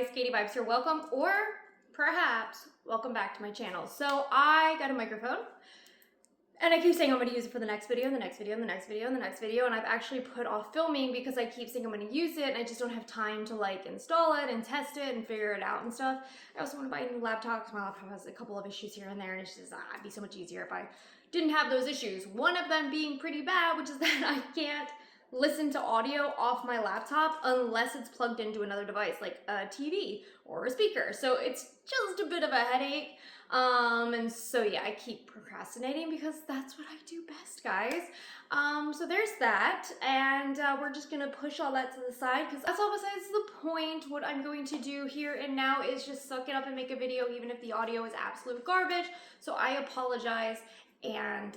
guys, Katie Vibes here. Welcome, or perhaps welcome back to my channel. So I got a microphone and I keep saying I'm going to use it for the next video, and the next video, and the next video, and the next video, and I've actually put off filming because I keep saying I'm going to use it and I just don't have time to like install it and test it and figure it out and stuff. I also want to buy a new laptop because my laptop has a couple of issues here and there, and it's just it'd be so much easier if I didn't have those issues. One of them being pretty bad, which is that I can't listen to audio off my laptop unless it's plugged into another device like a TV or a speaker. So it's just a bit of a headache. And so yeah, I keep procrastinating because that's what I do best, guys. So there's that, and we're just gonna push all that to the side because that's all besides the point. What I'm going to do here and now is just suck it up and make a video even if the audio is absolute garbage. So I apologize, and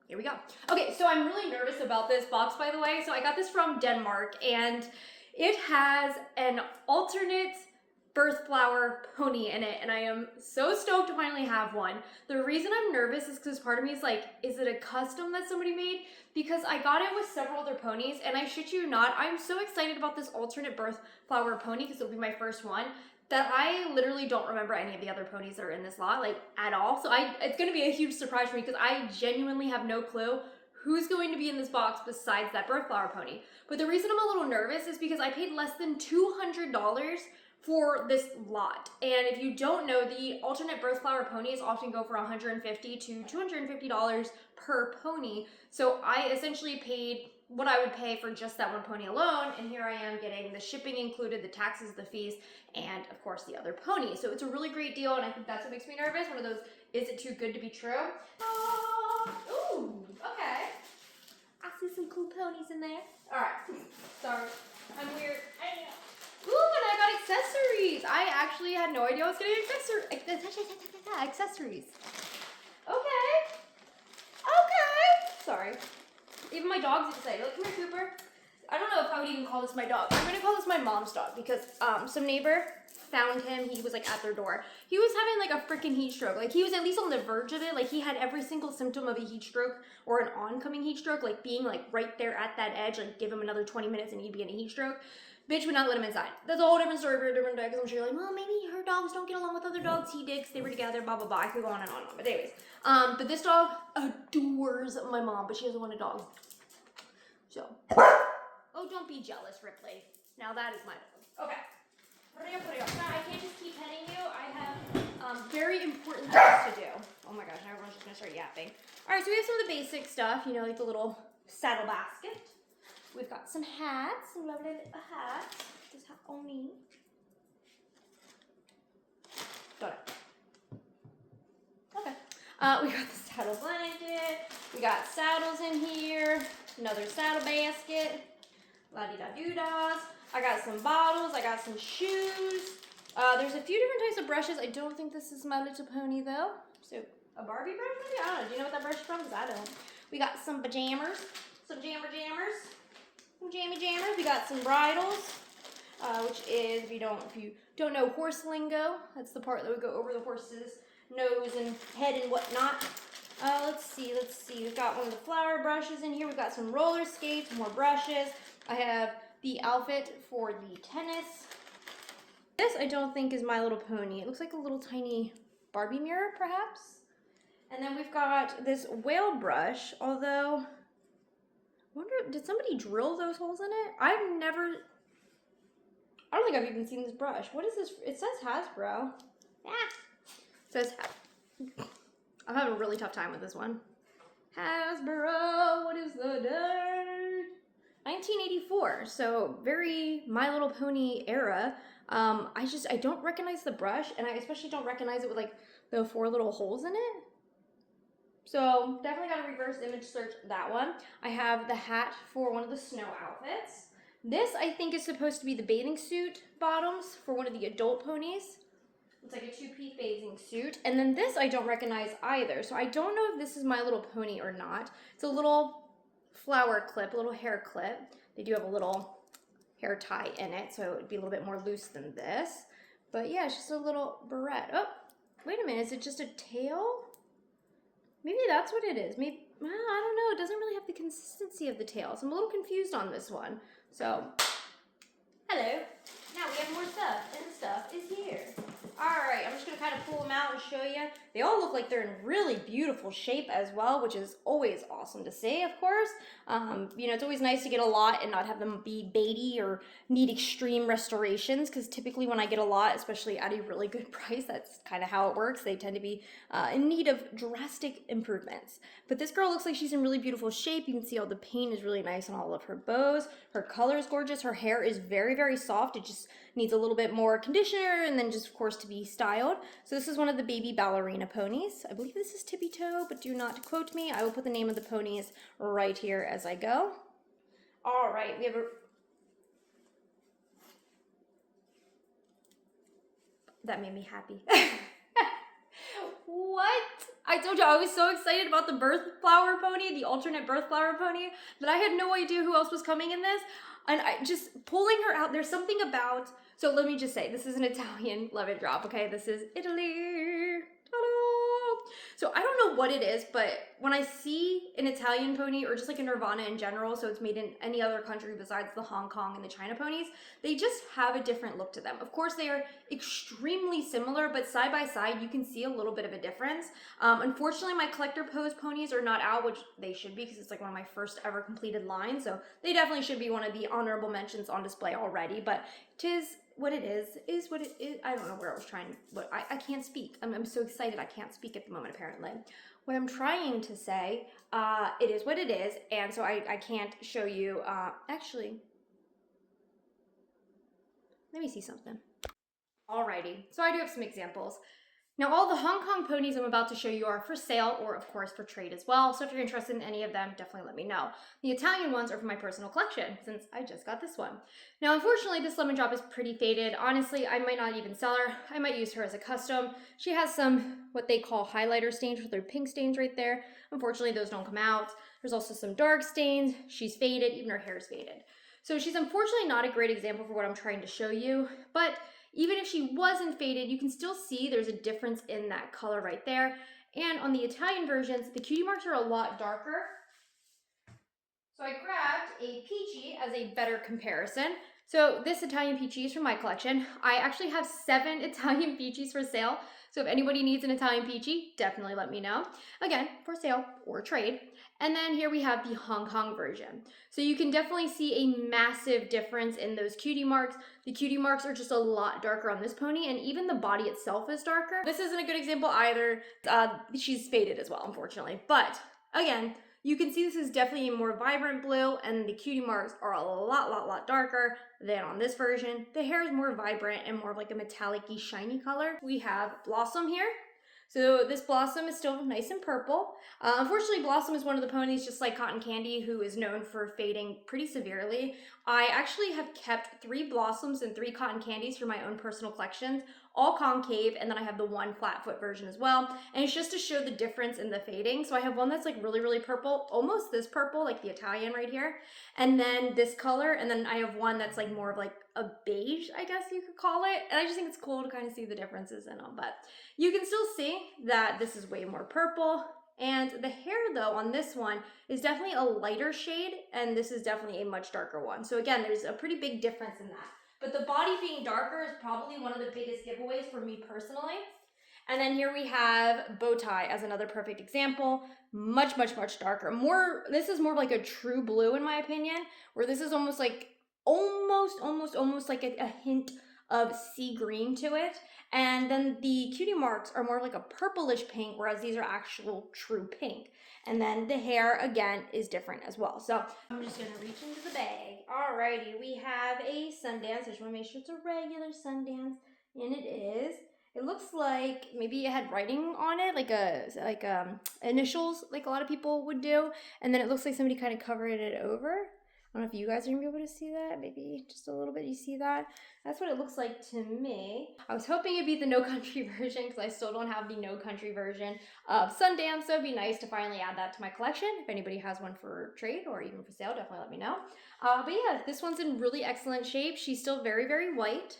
here we go. Okay, so I'm really nervous about this box, by the way. So I got this from Denmark, and it has an alternate birth flower pony in it, and I am so stoked to finally have one. The reason I'm nervous is because part of me is like, is it a custom that somebody made? Because I got it with several other ponies, and I shit you not, I'm so excited about this alternate birth flower pony because it'll be my first one, that I literally don't remember any of the other ponies that are in this lot, like, at all. So it's gonna be a huge surprise for me because I genuinely have no clue who's going to be in this box besides that birth flower pony. But the reason I'm a little nervous is because I paid less than $200 for this lot. And if you don't know, the alternate birth flower ponies often go for $150 to $250 per pony. So I essentially paid what I would pay for just that one pony alone, and here I am getting the shipping included, the taxes, the fees, and of course the other pony. So it's a really great deal, and I think that's what makes me nervous. One of those, is it too good to be true? Ooh, okay. I see some cool ponies in there. All right, sorry, I'm weird. I know. Ooh, and I got accessories. I actually had no idea I was getting accessories. Okay. Sorry. Even my dog's excited. Like, come here, Cooper. I don't know if I would even call this my dog. I'm gonna call this my mom's dog because some neighbor found him. He was like at their door. He was having like a freaking heat stroke. Like, he was at least on the verge of it. Like, he had every single symptom of a heat stroke or an oncoming heat stroke, like being like right there at that edge. Like, give him another 20 minutes and he'd be in a heat stroke. Bitch would not let him inside. That's a whole different story for a different day, because I'm sure you're like, well, maybe her dogs don't get along with other dogs. He did, because they were together, blah, blah, blah. I could go on and on and on. But anyways, but this dog adores my mom, but she doesn't want a dog. So, oh, don't be jealous, Ripley. Now that is my dog. Okay. I can't just keep petting you. I have very important things to do. Oh my gosh, now everyone's just going to start yapping. All right, so we have some of the basic stuff, you know, like the little saddle basket. We've got some hats, some lovely little hats. This hat on me. Got it. Okay. We got the saddle blanket. We got saddles in here. Another saddle basket. La-di-da-doo-das. I got some bottles. I got some shoes. There's a few different types of brushes. I don't think this is My Little Pony, though. So, a Barbie brush, maybe? I don't know. Do you know what that brush is from? Because I don't. We got some pajamas. Some jammers. Some jammy jammers. We got some bridles, which is, if you don't know horse lingo, that's the part that would go over the horse's nose and head and whatnot. Let's see. We've got one of the flower brushes in here. We've got some roller skates, more brushes. I have the outfit for the tennis. This I don't think is My Little Pony. It looks like a little tiny Barbie mirror, perhaps. And then we've got this whale brush, although I wonder, did somebody drill those holes in it? I don't think I've even seen this brush. What is this? It says Hasbro. Yeah. It says I'm having a really tough time with this one. Hasbro, what is the date? 1984, so very My Little Pony era. I don't recognize the brush, and I especially don't recognize it with like the 4 little holes in it. So definitely got to reverse image search that one. I have the hat for one of the snow outfits. This I think is supposed to be the bathing suit bottoms for one of the adult ponies. It's like a 2-piece bathing suit. And then this I don't recognize either. So I don't know if this is My Little Pony or not. It's a little flower clip, a little hair clip. They do have a little hair tie in it, so it would be a little bit more loose than this. But yeah, it's just a little barrette. Oh, wait a minute, is it just a tail? Maybe that's what it is. Maybe, well, I don't know. It doesn't really have the consistency of the tail, so I'm a little confused on this one. So, hello. Now we have more stuff. kind of pull them out and show you. They all look like they're in really beautiful shape as well, which is always awesome to see, of course. You know, it's always nice to get a lot and not have them be baity or need extreme restorations, because typically when I get a lot, especially at a really good price, that's kind of how it works. They tend to be in need of drastic improvements. But this girl looks like she's in really beautiful shape. You can see all the paint is really nice on all of her bows. Her color is gorgeous. Her hair is very, very soft. It just needs a little bit more conditioner and then just, of course, to be styled. So this is one of the baby ballerina ponies. I believe this is Tippy Toe, but do not quote me. I will put the name of the ponies right here as I go. All right, we have a... That made me happy. What? I told you I was so excited about the birth flower pony, the alternate birth flower pony, that I had no idea who else was coming in this. And I just pulling her out, there's something about, so let me just say, this is an Italian lemon drop, okay? This is Italy. Ta-da! So I don't know what it is, but when I see an Italian pony or just like a Nirvana in general, so it's made in any other country besides the Hong Kong and the China ponies, they just have a different look to them. Of course, they are extremely similar, but side by side, you can see a little bit of a difference. Unfortunately, my collector pose ponies are not out, which they should be because it's like one of my first ever completed lines. So they definitely should be one of the honorable mentions on display already, but 'tis what it is what it is. I don't know where I was trying, but I can't speak. I'm so excited I can't speak at the moment, apparently. What I'm trying to say, it is what it is, and so I can't show you, actually, let me see something. Alrighty, so I do have some examples. Now, all the Hong Kong ponies I'm about to show you are for sale or, of course, for trade as well. So if you're interested in any of them, definitely let me know. The Italian ones are for my personal collection, since I just got this one. Now, unfortunately, this lemon drop is pretty faded. Honestly, I might not even sell her. I might use her as a custom. She has some, what they call highlighter stains, with their pink stains right there. Unfortunately, those don't come out. There's also some dark stains. She's faded. Even her hair is faded. So she's unfortunately not a great example for what I'm trying to show you, but even if she wasn't faded, you can still see there's a difference in that color right there. And on the Italian versions, the cutie marks are a lot darker. So I grabbed a peachy as a better comparison. So this Italian peachy is from my collection. I actually have 7 Italian peachies for sale. So if anybody needs an Italian peachy, definitely let me know. Again, for sale or trade. And then here we have the Hong Kong version. So you can definitely see a massive difference in those cutie marks. The cutie marks are just a lot darker on this pony, and even the body itself is darker. This isn't a good example either. She's faded as well, unfortunately. But again, you can see this is definitely a more vibrant blue, and the cutie marks are a lot darker than on this version. The hair is more vibrant and more of like a metallic-y, shiny color. We have Blossom here. So this Blossom is still nice and purple. Unfortunately, Blossom is one of the ponies, just like Cotton Candy, who is known for fading pretty severely. I actually have kept 3 Blossoms and 3 Cotton Candies for my own personal collections, all concave, and then I have the one flat foot version as well. And it's just to show the difference in the fading. So I have one that's like really purple, almost this purple, like the Italian right here, and then this color, and then I have one that's like more of like a beige, I guess you could call it. And I just think it's cool to kind of see the differences in them. But you can still see that this is way more purple. And the hair, though, on this one is definitely a lighter shade, and this is definitely a much darker one. So again, there's a pretty big difference in that. But the body being darker is probably one of the biggest giveaways for me personally. And then here we have Bow Tie as another perfect example. Much darker. This is more like a true blue in my opinion, where this is almost like, almost like a hint of sea green to it. And then the cutie marks are more like a purplish pink, whereas these are actual true pink. And then the hair, again, is different as well. So I'm just gonna reach into the bag. Alrighty, we have a Sundance. I just wanna make sure it's a regular Sundance, and it is. It looks like maybe it had writing on it, like initials, like a lot of people would do. And then it looks like somebody kind of covered it over. I don't know if you guys are gonna be able to see that. Maybe just a little bit, you see that? That's what it looks like to me. I was hoping it'd be the No Country version because I still don't have the No Country version of Sundance, so it'd be nice to finally add that to my collection. If anybody has one for trade or even for sale, definitely let me know. But yeah, this one's in really excellent shape. She's still very white,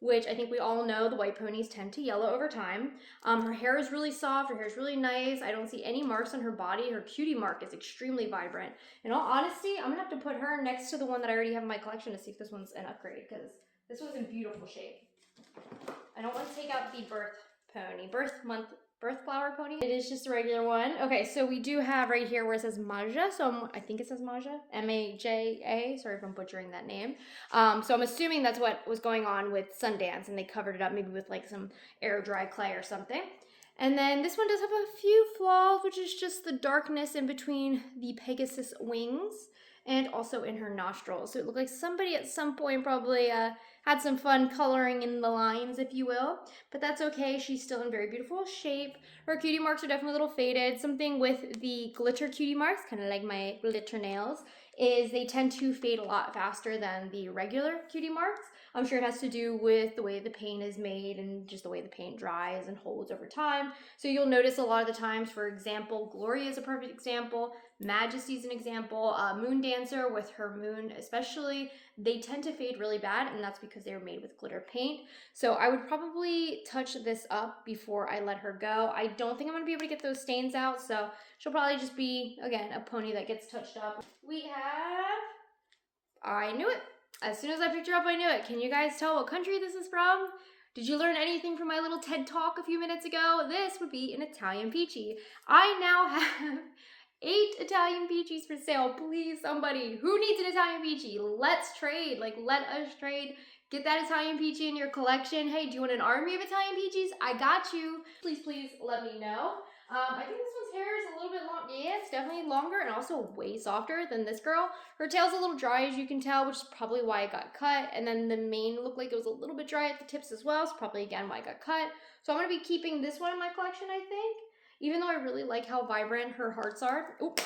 which I think we all know the white ponies tend to yellow over time. Her hair is really soft, her hair is really nice. I don't see any marks on her body. Her cutie mark is extremely vibrant. In all honesty, I'm gonna have to put her next to the one that I already have in my collection to see if this one's an upgrade, because this one's in beautiful shape. I don't want to take out the birth pony. Birth flower pony. It is just a regular one. Okay, so we do have right here where it says Maja. So I think it says Maja, M-A-J-A. Sorry if I'm butchering that name. So I'm assuming that's what was going on with Sundance, and they covered it up maybe with like some air dry clay or something. And then this one does have a few flaws, which is just the darkness in between the Pegasus wings and also in her nostrils. So it looked like somebody at some point probably had some fun coloring in the lines, if you will. But that's okay, she's still in very beautiful shape. Her cutie marks are definitely a little faded. Something with the glitter cutie marks, kind of like my glitter nails, is they tend to fade a lot faster than the regular cutie marks. I'm sure it has to do with the way the paint is made and just the way the paint dries and holds over time. So you'll notice a lot of the times, for example, Gloria is a perfect example, Majesty's an example, Moon Dancer with her moon especially, they tend to fade really bad, and that's because they were made with glitter paint. So I would probably touch this up before I let her go. I don't think I'm gonna be able to get those stains out, so she'll probably just be, again, a pony that gets touched up. We have, I knew it. As soon as I picked her up, I knew it. Can you guys tell what country this is from? Did you learn anything from my little TED Talk a few minutes ago? This would be an Italian peachy. I now have 8 Italian peachies for sale. Please, somebody, who needs an Italian peachy? Let's trade. Like, let us trade. Get that Italian peachy in your collection. Hey, do you want an army of Italian peachies? I got you. Please, please let me know. I think this one's hair is a little bit long. Yeah, it's definitely longer and also way softer than this girl. Her tail's a little dry, as you can tell, which is probably why it got cut. And then the mane looked like it was a little bit dry at the tips as well. So probably, again, why it got cut. So I'm going to be keeping this one in my collection, I think. Even though I really like how vibrant her hearts are. Oop,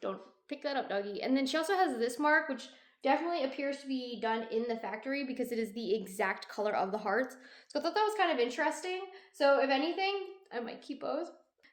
don't pick that up, doggy. And then she also has this mark, which definitely appears to be done in the factory because it is the exact color of the hearts. So I thought that was kind of interesting. So if anything, I might keep both.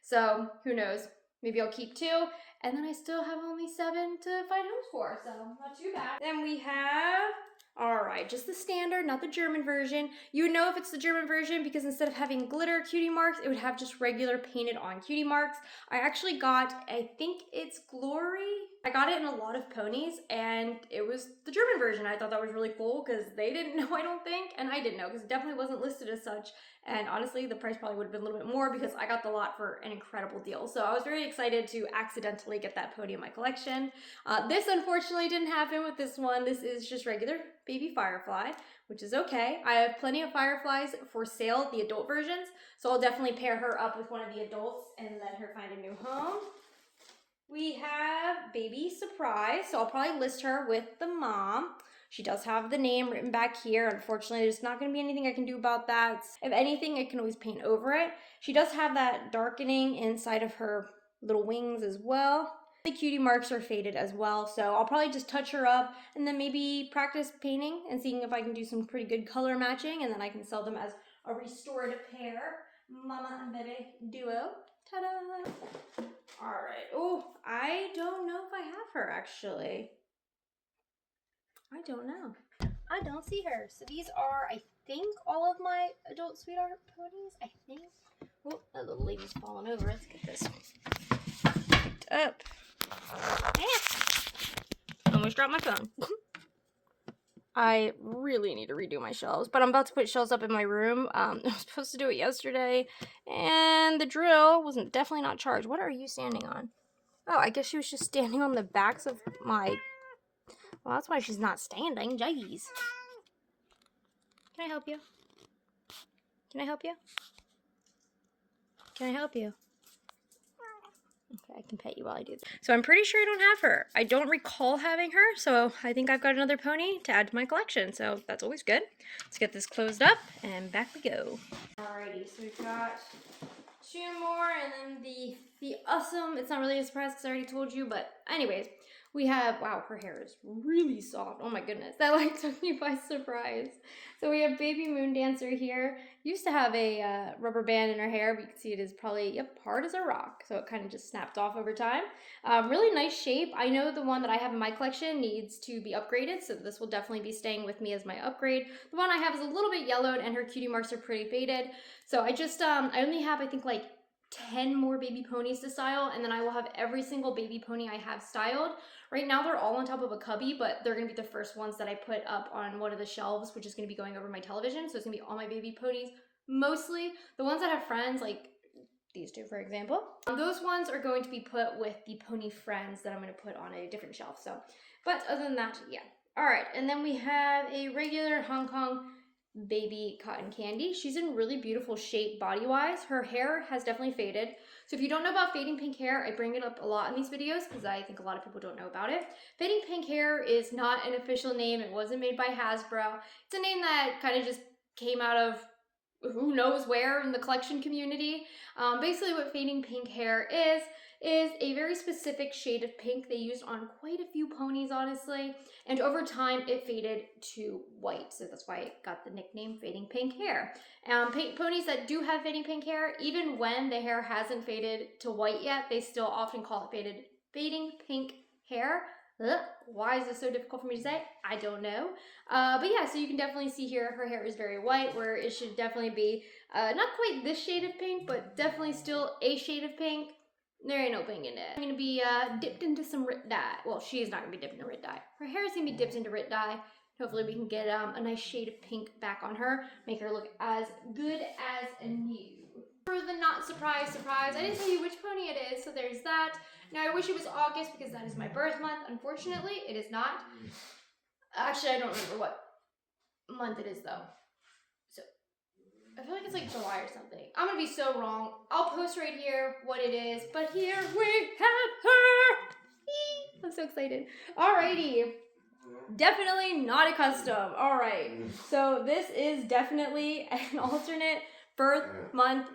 So who knows? Maybe I'll keep 2. And then I still have only 7 to find homes for, so not too bad. Then we have, all right, just the standard, not the German version. You would know if it's the German version because instead of having glitter cutie marks, it would have just regular painted on cutie marks. I actually got, I think it's Glory. I got it in a lot of ponies, and it was the German version. I thought that was really cool because they didn't know, I don't think, and I didn't know because it definitely wasn't listed as such. And honestly, the price probably would have been a little bit more because I got the lot for an incredible deal. So I was very excited to accidentally get that pony in my collection. This unfortunately didn't happen with this one. This is just regular baby Firefly, which is okay. I have plenty of Fireflies for sale, the adult versions. So I'll definitely pair her up with one of the adults and let her find a new home. We have Baby Surprise. So I'll probably list her with the mom. She does have the name written back here. Unfortunately, there's not going to be anything I can do about that. If anything, I can always paint over it. She does have that darkening inside of her little wings as well. The cutie marks are faded as well, so I'll probably just touch her up and then maybe practice painting and seeing if I can do some pretty good color matching, and then I can sell them as a restored pair. Mama and baby duo. Ta-da! All right. Oh, I don't know if I have her, actually. I don't know. I don't see her. So these are, I think, all of my adult sweetheart ponies. I think. Oh, that little lady's falling over. Let's get this picked up. Almost dropped my phone. I really need to redo my shelves, but I'm about to put shelves up in my room. I was supposed to do it yesterday, and the drill wasn't definitely not charged. What are you standing on? Oh, I guess she was just standing on the backs of my... Well, that's why she's not standing. Jeez. Can I help you? Can I help you? Can I help you? Okay, I can pet you while I do this. So I'm pretty sure I don't have her. I don't recall having her, so I think I've got another pony to add to my collection, so that's always good. Let's get this closed up, and back we go. Alrighty, so we've got 2 more, and then the awesome, it's not really a surprise because I already told you, but anyways, we have, wow, her hair is really soft. Oh my goodness, that like took me by surprise. So we have Baby Moon Dancer here. Used to have a rubber band in her hair, but you can see it is probably, yep, hard as a rock. So it kind of just snapped off over time. Really nice shape. I know the one that I have in my collection needs to be upgraded, so this will definitely be staying with me as my upgrade. The one I have is a little bit yellowed and her cutie marks are pretty faded. So I just, I only have, I think, like 10 more baby ponies to style, and then I will have every single baby pony I have styled. Right now they're all on top of a cubby, but they're going to be the first ones that I put up on one of the shelves, which is going to be going over my television. So it's going to be all my baby ponies Mostly the ones that have friends, like these two, for example. Those ones are going to be put with the pony friends that I'm going to put on a different shelf. So, but other than that, yeah. All right, and then we have a regular Hong Kong baby cotton candy. She's in really beautiful shape body-wise. Her hair has definitely faded. So if you don't know about fading pink hair, I bring it up a lot in these videos because I think a lot of people don't know about it. Fading pink hair is not an official name. It wasn't made by Hasbro. It's a name that kind of just came out of who knows where in the collection community. Basically what fading pink hair is a very specific shade of pink they used on quite a few ponies, honestly, and over time it faded to white, so that's why it got the nickname fading pink hair. Ponies that do have fading pink hair, even when the hair hasn't faded to white yet, they still often call it fading pink hair. Ugh, why is this so difficult for me to say? I don't know. But yeah, so you can definitely see here her hair is very white, where it should definitely be not quite this shade of pink, but definitely still a shade of pink. There ain't no pink in it. I'm gonna be dipped into some Rit dye. Well, she is not gonna be dipped into Rit dye. Her hair is gonna be dipped into Rit dye. Hopefully we can get a nice shade of pink back on her, make her look as good as new. For the not surprise, I didn't tell you which pony it is, so there's that. Now, I wish it was August because that is my birth month. Unfortunately, it is not. Actually, I don't remember what month it is, though. So, I feel like it's like July or something. I'm gonna be so wrong. I'll post right here what it is, but here we have her! I'm so excited. Alrighty. Definitely not a custom. Alright. So, this is definitely an alternate birth month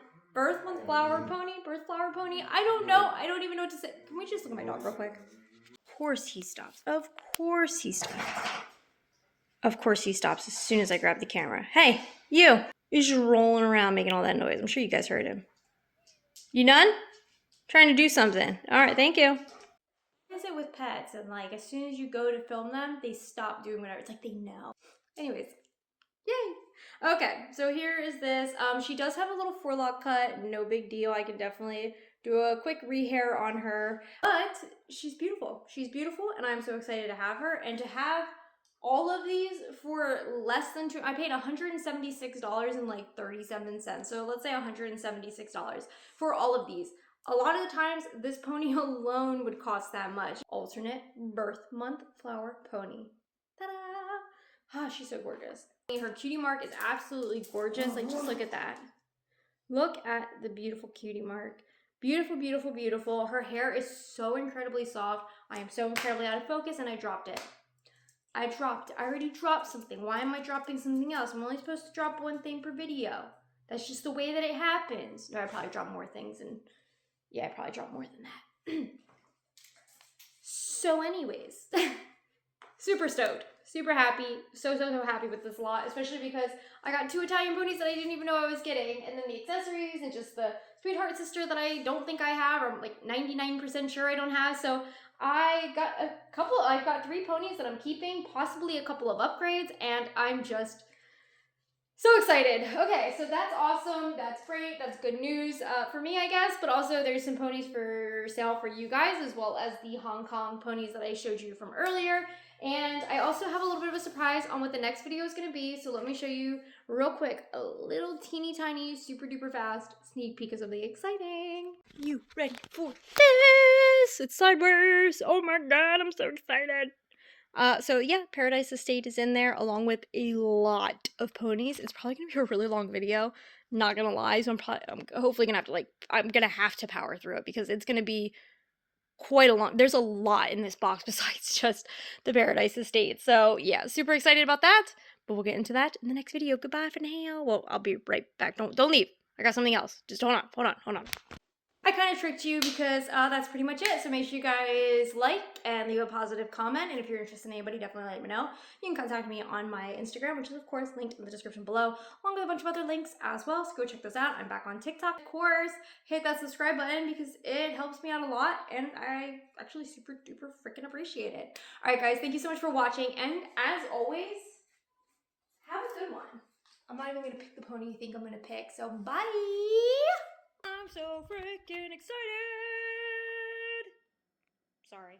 flower pony. I don't know. I don't even know what to say. Can we just look at my dog real quick? Of course he stops. Of course he stops. Of course he stops as soon as I grab the camera. Hey, you. He's just rolling around making all that noise. I'm sure you guys heard him. You done? Trying to do something. All right, thank you. Is it with pets and like as soon as you go to film them, they stop doing whatever. It's like they know. Anyways. Yay! Okay, so here is this. She does have a little forelock cut, no big deal. I can definitely do a quick rehair on her, but she's beautiful. She's beautiful, and I'm so excited to have her, and to have all of these for less than I paid $176 and like 37 cents. So let's say $176 for all of these. A lot of the times, this pony alone would cost that much. Alternate birth month flower pony. Ta-da! Ah, she's so gorgeous. Her cutie mark is absolutely gorgeous. Like, just look at that. Look at the beautiful cutie mark. Beautiful, beautiful, beautiful. Her hair is so incredibly soft. I am so incredibly out of focus, and I dropped it. I already dropped something. Why am I dropping something else? I'm only supposed to drop one thing per video. That's just the way that it happens. No, I probably dropped more things, and yeah, I probably dropped more than that. So anyways, super stoked. Super happy, so happy with this lot, especially because I got 2 Italian ponies that I didn't even know I was getting, and then the accessories and just the sweetheart sister that I don't think I have, or I'm like 99% sure I don't have. So I got 3 ponies that I'm keeping, possibly a couple of upgrades, and I'm just so excited. Okay, so that's awesome. That's great. That's good news for me, I guess. But also there's some ponies for sale for you guys, as well as the Hong Kong ponies that I showed you from earlier. And I also have a little bit of a surprise on what the next video is going to be. So let me show you real quick a little teeny tiny, super duper fast sneak peek of something exciting. You ready for this? It's sideways. Oh my god, I'm so excited. So yeah, Paradise Estate is in there along with a lot of ponies. It's probably gonna be a really long video, not gonna lie. So I'm hopefully gonna have to power through it because it's gonna be quite a long. There's a lot in this box besides just the Paradise Estate. So yeah, super excited about that. But we'll get into that in the next video. Goodbye for now. Well, I'll be right back. Don't leave. I got something else. Just hold on. I kind of tricked you because that's pretty much it. So make sure you guys like and leave a positive comment. And if you're interested in anybody, definitely let me know. You can contact me on my Instagram, which is of course linked in the description below, along with a bunch of other links as well. So go check those out. I'm back on TikTok. Of course, hit that subscribe button because it helps me out a lot. And I actually super duper freaking appreciate it. All right, guys, thank you so much for watching. And as always, have a good one. I'm not even going to pick the pony you think I'm going to pick. So bye. I'm so freaking excited! Sorry.